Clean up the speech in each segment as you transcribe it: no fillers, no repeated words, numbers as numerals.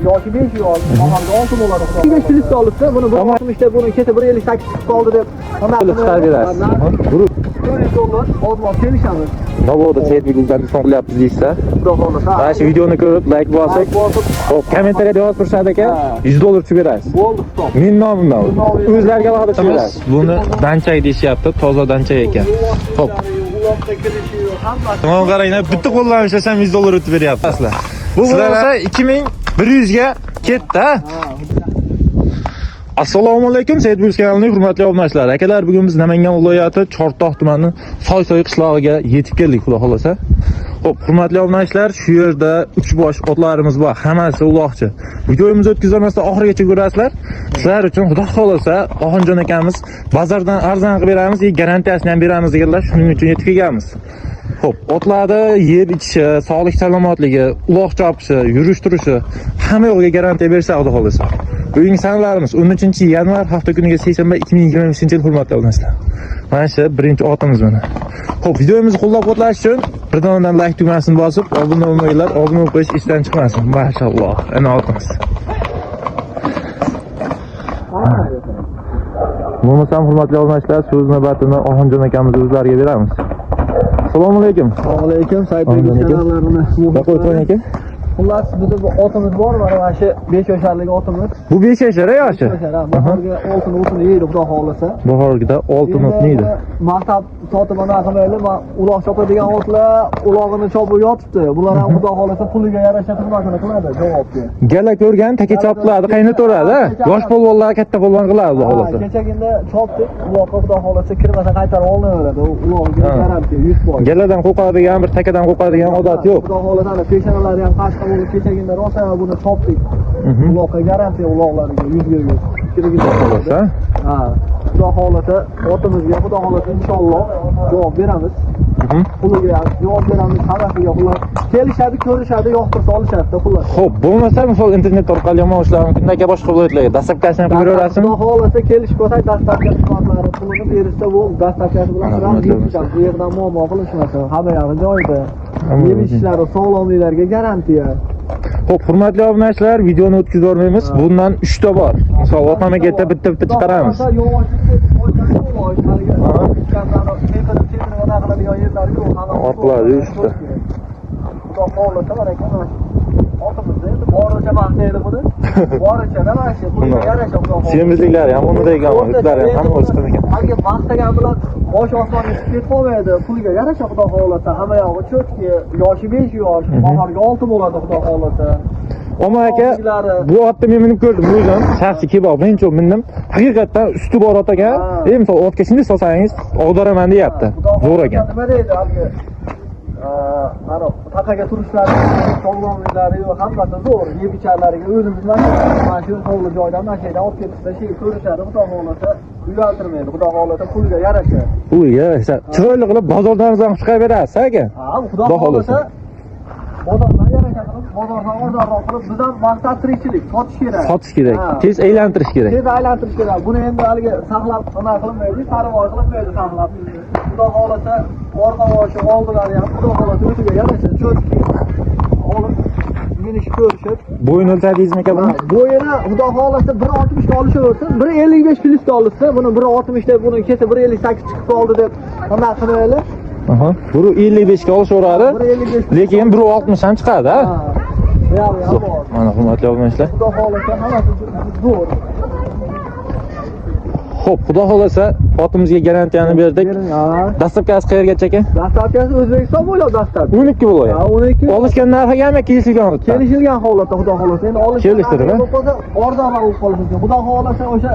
Yoki 5 yo'l, oxirgi 6 bo'ladi. 5 plyus olibdi. Buni 160 buni keti 158 chiqib qoldi deb. Puli chiqarib berasiz. $400 odmon kelishamiz. Navoda servisdan diskont qilyapmiz deysiz. Xudo xolasa. Mana shu videoni ko'rib, like bosib, hop, kommentariyada yozib turishadi ekan, $100 tushib berasiz. Bo'ldi hisob. Men nomimdan o'zlariga va'da qilamiz. Buni danchay deyishyapti, toza danchay ekan. Hop. Tamam qaranglar, bitta qo'ldan ishlasam $100 o'tib beryapti aslan. Bu bo'lsa 2100 ga ketdi. Assalomu alaykum, Saidbuz kanalining hurmatli obunachilar. Akalar, bugun biz Namangan viloyati Chortoq tumani Soysoy qishlog'iga yetib keldik, xudo xolasa. Xo'p, hurmatli obunachilar, shu yerda 3 bosh otlarimiz bor, hammasi uloqchi. Videomizni o'tkazolmasdan oxirigacha ko'rasizlar. Sizlar uchun xudo xolasa Oxonjon akamiz bozordan arzon qilib beramiz, garantiyasini ham beramiz deganlar, shuning uchun yetib kelganmiz. Xo'p, otlarda yer ichishi, sog'lik salomatligi, uloq chopishi, yurish turishi hamma yo'lga garantiya bersa, xudo xolasa. Bugungi sanalarimiz 13-yanvar hafta kuniga seshanba 2025-yil hurmatli obunachilar. Mana shu birinchi otimiz mana. Xo'p, videomizni qo'llab-quvvatlash uchun birdan like tugmasini bosib, obuna bo'lmaganlar obuna bo'lib qo'yish ishdan chiqmasin. Mashalloh, ana otimiz. Bo'lmasam hurmatli obunachilar, so'z navbatini Oxonjon akamiz o'zlariga beramiz. Assalomu alaykum. Assalomu alaykum, Saidbuz kanallarini. Qo'ying aka. Xullas, bizda bu otimiz bor, mana shu 5 yoshlik otimiz. Bu 5 yoshlar yoshi. Bahorga oltin yeydi, xudo xolasa. Bahorgida oltin yeydi. Maktab sotib ana qilmaydi, men uloq chopadigan otlar ulog'ini chopib yotibdi. Bular ham xudo xolasa puliga yarasha xizmatini qiladi, javobga. Gala ko'rgan, taka chopiladi, qaynataveradi. Yosh polvonlar katta polvon qiladi, xudo xolasa. Kechagina chopdik, uloqqa xudo xolasa kirmasa qaytarib olinaveradi. Ulog'iga garantiya 100%. Galadan qo'rqadigan, bir takadan qo'rqadigan odat yo'q. Xudo xolasa peshonalari ham qashqa bo'lib kechagina rosa buni chopdik. Uloqqa garantiya uloqlariga 100%. Kirgizib xolasa. Ha. Xudo xolasa otimizga xudo xolasa inshaalloh javob beramiz. Puliga javob beramiz, hammasiga ular kelishadi, ko'rishadi, yoqtirsa olishadi, xullas. Xo'p, bo'lmasa misol internet orqali yomon ishlar mumkin, aka boshqa viloyatlarga dastlabkasini qilib beraverasizmi? Xudo xolasa kelishib qo'ysak, dastlabki xizmatlari pulini berishsa bo'ldi, dastlabkasi bilan ham yetishamiz. Bu yerdan muammo qilishmasin, hamma yog'i joyida. Yemishlari, sog'lomliklarga garantiya. Xo'p, hurmatli obunachilar, videoni o'tkazib yubormaymiz. Bundan 3 ta bor. Misol, otmamagacha bitta chiqaramiz. Orqaladi 3 ta. Xudo xolasa mana ekan. Otimizda endi boricha maqtaydi buni. Boricha mana shu bunga yarasha xudo xolasa. Semizliklari ham o'rnidagi itlar ham o'sgan ekan. Hali maqtagan bilan bosh osmonga chiqib ketib qolmaydi. Puliga yarasha xudo xolasa. Hamma yog'i cho'tki, yoshi 5 yosh, bahorga 6 bo'ladi xudo xolasa. Omar aka, bu otni men minib ko'rdim, o'zim shaxsiy kebab birinchi mindim. Haqiqatan usti bor ot ekan. Misol otga shunday solsangiz, og'daraman deyapti. Zo'r ekan. Nima deydi hali? Mana taqaga turishlari, sog'lomliklari hammasi zo'r. Yeb icharlariga o'zimiz mana shu hovli joydan mana shu yerdan olib ketishsa, shu ko'rishadi, xudo xolasa, uyaltirmaydi, xudo xolasa pulga yarasha. Pulga yarasha. Chiroyli qilib bozordan arzon chiqarib berasiz, aka? Ha, xudo xolasa. Bozordan yarasha qilib, bozordan arzonroq qilib, bizdan maqsad tirikchilik, sotish kerak. Sotish kerak, tez aylantirish kerak. Tez aylantirish kerak. Buni endi haliga saqlab, nima qilinmaydi, sarvoy qilinmaydi saqlab. Xudo xolasa, orqa boshi oldilari ham xudo xolasa o'tiga yarasha, cho'tki. Olib, minish ko'rishib. Bo'yini o'lchadingizmi aka buni? Bo'yini xudo xolasa 1.60 ga olishaversin, 1.55 plyusda olsa, buni 1.60 deb buni keti 1.58 chiqib qoldi deb nima qilmaydi? Aha, 1.55 ga olishaveradi. Lekin 1.60 ham chiqadi, ha? Mana hurmatli obunachilar. Xudo xolasa hammasi zo'r. Xo'p, xudo xolasa otimizga garantiyani berdik. Dastlabkasi qayergacha aka? Dastlabkasi O'zbekiston bo'ylab dastlab. 12 bo'ladi. Ha, 12. Olishgan narxiga kelishilgan holatda. Kelishilgan holatda xudo xolasa. Endi olishgan kelishtirib, arzonroq bo'lib qolishi mumkin. Xudo xolasa o'sha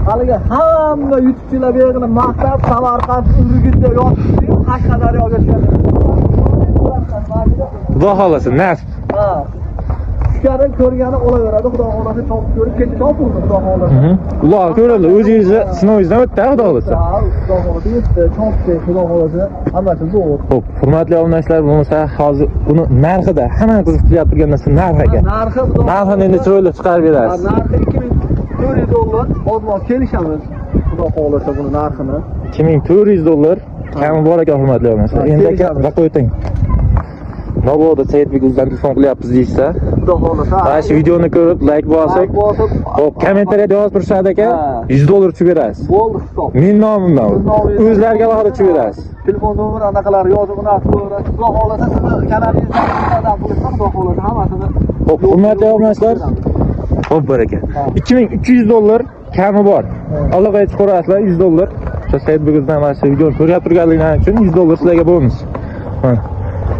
haliga hamma YouTube'chilar bergani maqtab, Samarqand, Urgutda yotibdi, Qashqadaryoga tushadi. Xudo xolasa, nasib. Ha. Tushgani ko'rgani olaveradi, xudo xolasa chopib ko'rib kecha chopildi, xudo xolasa. Ular ko'rildi, o'zingizni sinovingizdan o'tdi, xudo xolasa. Ha, xudo xolasa yetdi, chopdi, xudo xolasa hammasi zo'r. Xo'p, hurmatli obunachilar, bo'lmasa hozir buni narxida, hamma qiziqtirib turgan narsa narx aka. Narxini endi chiroyli chiqarib berasiz. Narxi $2400, odmon kelishamiz. Xudo xolasa buni narxini. $2400 kami bor ekan hurmatli obunachilar. Endi aka raqam o'ting. Mabodo Saidbekuzdan telefon qilyapmiz deysa. Xudo xolasa. Mana shu videoni ko'rib like bosib, hop, kommentariyada yozib turishadi aka, $100 tushib berasiz. Bo'ldi, stop. Men nomimdan. O'zlariga alohida tushib berasiz. Telefon nomeri anaqalar yozib unaqib qo'yasiz. Xudo xolasa sizni kanalingizdan qilsa, xudo xolasa hammasini. Hop, hurmatli obunachilar. Hop baraka. $2300 kami bor. Alloga aytib ko'rasizlar $100. O'sha Saidbekuzdan mana shu videoni ko'rib turganligingiz uchun $100 sizlarga bonus.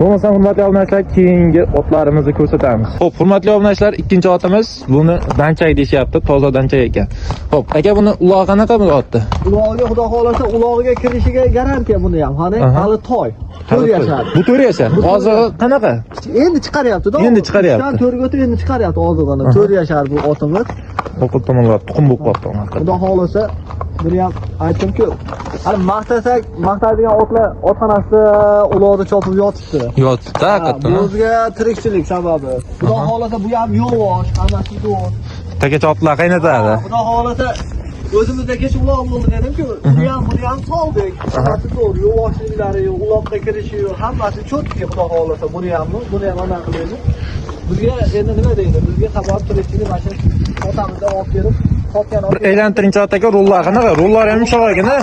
Bo'lmasa hurmatli obunachilar, keyingi otlarimizni ko'rsatamiz. Xo'p, hurmatli obunachilar, ikkinchi otimiz buni danchak deyishyapti, toza danchak ekan. Xo'p, aka buni ulog'i qanaqa bu otdi? Ulog'iga xudo xolasa ulog'iga kirishiga garantiya buni ham. Hali toy. 4 yashar. Bu 4 yashar. Ozig'i qanaqa? Endi chiqaryapti-da. Endi chiqaryapti. 4 ga o'tib endi chiqaryapti ozig'ini. 4 yashar bu otimiz. O'qib tomonlab tuxum bo'lib qolibdi. Xudo xolasa buni ham aytdim-ku, hali maqtasak, maqtaydigan otlar otxonasida uloqni chopib yotibdi. Yotibdi, haqiqatdan. O'ziga tirikchilik sababi. Xudo xolasa bu ham yo'q, hammasi yo'q. Takacha otlar qaynatadi. Xudo xolasa o'zimizda kecha uloq bo'ldi dedim-ku, buni ham soldik. Hammasi to'g'ri, yo'qliklari yo'q, uloqqa kirishi yo'q, hammasi cho'tki xudo xolasa buni ham ana qiladi. Bizga endi nima deydi? Bizga xabar tirikchilik mana shu otamizdan olib berib bir aylantirinchi otaka rollar qanaqa? Rollar ham yumshoq ekan-a?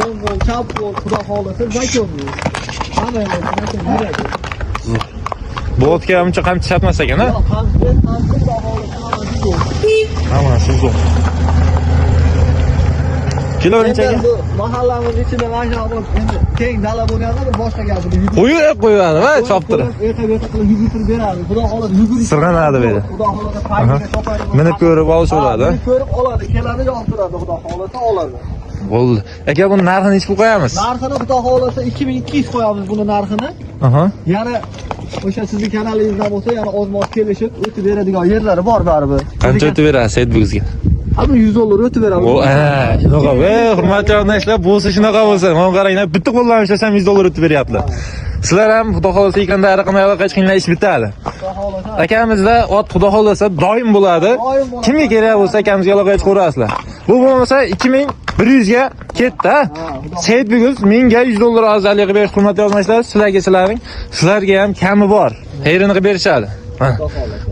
O'ng chap xudo xolasa zakon bu. Hamma yuradi. Bu otga uncha qamchi chapmas ekan-a? Mana shu zo'r. Kilo nechaga? Mahallamiz ichida mana shu endi keng dala bo'lganda bir boshqa gapini qo'yadi va choptirib. Ertaga qilib yugurib beradi. Xudo xolasa yugurib sirg'anadi dedi. Xudo xolasa payga topadi. Minib ko'rib olish bo'ladi. Minib ko'rib oladi, keladi javob turadi, xudo xolasa oladi. Bo'ldi. Aka buni narxini nechga qo'yamiz? Narxini xudo xolasa 2200 qo'yamiz buni narxini. Yana o'sha sizning kanalingizdan bo'lsa, yana oz-moz kelishib o'tib beradigan yerlari bor baribir. Qancha o'tib berasiz Saidbekuzga? Hamma $100 o'tib beramiz. O, shunaqa. Hurmatli obunachilar, bo'lsa shunaqa bo'lsa, men qaranglar, bitta qo'ldan ishlasam $100 o'tib beryaptilar. Sizlar ham xudo xolasa ekanda raqamga aloqa chiqinglar, ish bitadi. Akamizda ot xudo xolasa doim bo'ladi. Kimga kerak bo'lsa akamizga aloqa chiqarasizlar. Bu bo'lmasa 2100 ga ketdi. Saidbekuz menga $100 afzalligi berish hurmatli obunachilar, sizlarga ham kami bor. Xayrini qilib berishadi.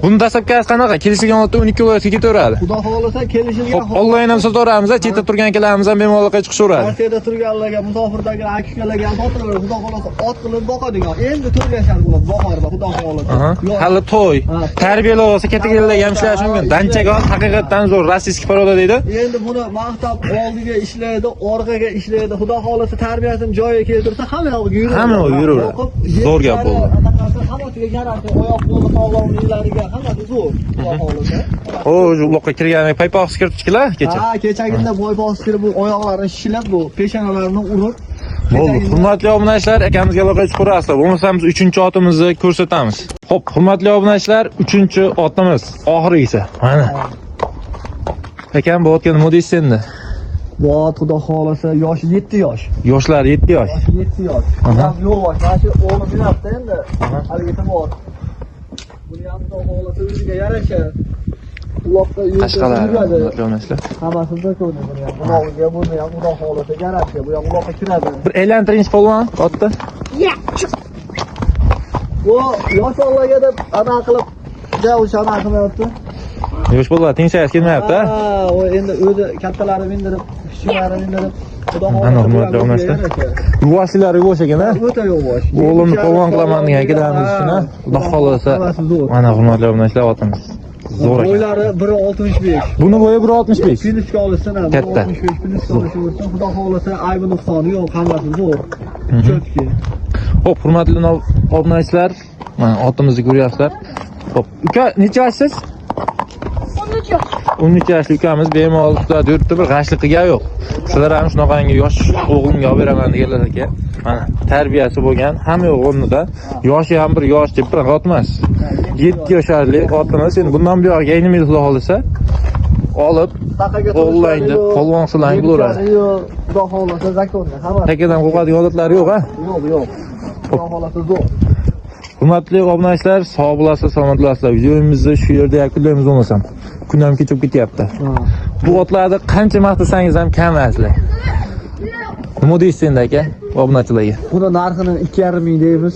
Buni dastlabkasi qanaqa? Kelishilgan otda 12 kiloga ketaveradi. Xudo xolasa kelishilgan. Onlayn ham sotaveramiz, chetda turgan akalarimiz ham bemalol chiqishaveradi. Rossiyada turganlarga, musofirdagi aka-ukalarga ham sotaveradi. Xudo xolasa ot qilib boqadigan. Endi 4 yashar bo'ladi bahorda, xudo xolasa. Hali to'y, tarbiyalab olsa kattalarga ham ishlash mumkin. Danchagon haqiqatan zo'r, rossiyskiy paroda deydi. Endi buni maqtab oldiga ishlaydi, orqaga ishlaydi. Xudo xolasa tarbiyasini joyiga keltirsa, hamma yoqqa yuradi. Hamma yoqqa yuraveradi. Zo'r gap bo'ldi. Hammasiga garantiya, oyoq qo'li sog'lomliklariga hammasi zo'r. Xudo xolasa. O, uloqqa kirganda paypoq kiribdilar kecha. Kechagina paypoq kirib bu oyoqlarini shishilab, bu peshonalarini urib. Bo'ldi. Hurmatli obunachilar, akamizga aloqa chiqarasizlar. Bo'lmasa biz 3-otimizni ko'rsatamiz. Xo'p, hurmatli obunachilar, 3-otimiz oxirgisi. Mana. Akam bu otga nima deysiz endi? Bu ot xudo xolasa yoshi 7 yosh. Yoshlar 7 yosh. 7 yosh. Ham yo'q, mana shu o'g'lim yuribdi endi. Haligi bor. Buni ham xudo xolasa o'ziga yarasha. Uloqqa yuradi. Hammasini ko'rdi buni ham. Uloqqa buni ham xudo xolasa garantiya. Bu ham uloqqa kiradi. Bir aylantirinch polvon otdi. Bu yosh bolalarga deb ana qilib o'shani qilmayapti. Yosh bolalar tengsiz kelmayapti. O endi o'zi kattalari mindirib, kichiklarni mindirib, xudo xolasa hurmatli obunachilar. Yuvoshlar yo'q ekan-a? O'ta yo'q. O'g'limni polvon qilaman degan akalarimiz uchun, xudo xolasa. Mana hurmatli obunachilar otimiz. Zo'r ekan. Bo'ylari 1.65. Buni bo'yi 1.65. Finishga olishsin ham. Katta. 1.65 finishga olishi bo'lsa, xudo xolasa aybi nuqsoni yo'q, hammasi zo'r. Chotki. Xo'p, hurmatli obunachilar, mana otimizni ko'ryapsizlar. Xo'p, uka necha yoshsiz? 13 yoshli ukamiz bemalol ustida yuribdi, bir g'ashliqiga yo'q. Sizlar ham shunaqangi yosh o'g'limga olib beraman deganlar aka. Mana tarbiyasi bo'lgan, hamma yo'q o'rnida. Yoshi ham bir yosh deb bir otmas. 7 yoshli otimiz. Endi bundan buyog'iga aynimiz xudo xolasa olib onlaynda polvon qilang bo'laveradi. Xudo xolasa zakonda hamma. Takadan qo'rqadigan odatlari yo'q-a? Yo'q. Xudo xolasa zo'r. Hurmatli obunachilar, sog' bo'lasiz, salomat bo'lasizlar. Videomizni shu yerda yakunlaymiz bo'lmasam. Kun ham kechib ketyapti. Bu otlarni qancha maqtasangiz ham kam asli. Nima deysiz endi aka obunachilarga? Buni narxini 2,5 ming deymiz.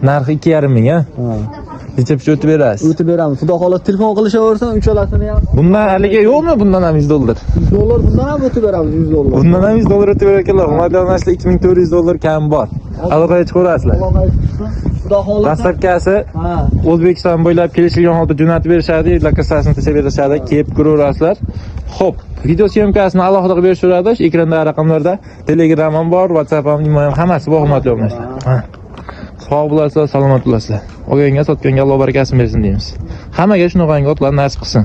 Narxi 2,5 ming, ha? Necha picha o'tib berasiz? O'tib beramiz. Xudo xohlasa telefon qilishaversin, uchalasini ham. Bundan haliga yo'qmi? Bundan ham $100? $100 bundan ham o'tib beramiz, $100. Bundan ham $100 o'tib berganlar. Hurmatli obunachilar, $2400 kam bor. Aloqaga chiqaverasizlar. Alloh aytsin. Xudo xohlasa. Dastlabkasi Ha. O'zbekiston bo'ylab kelishilgan holda jo'natib berishadi, lokatsiyasini tashlab berishadi, kelib ko'raverasizlar. Xo'p, video syomkasini alohida qilib berishaveradi. Ekranda raqamlarda Telegram ham bor, WhatsApp ham, imo ham hammasi bor, hurmatli obunachilar. Sog' bo'lasizlar, salomat bo'lasizlar. Olganga, sotganga Alloh barakasini bersin deymiz. Hammaga shunaqangi otlar nasib qilsin.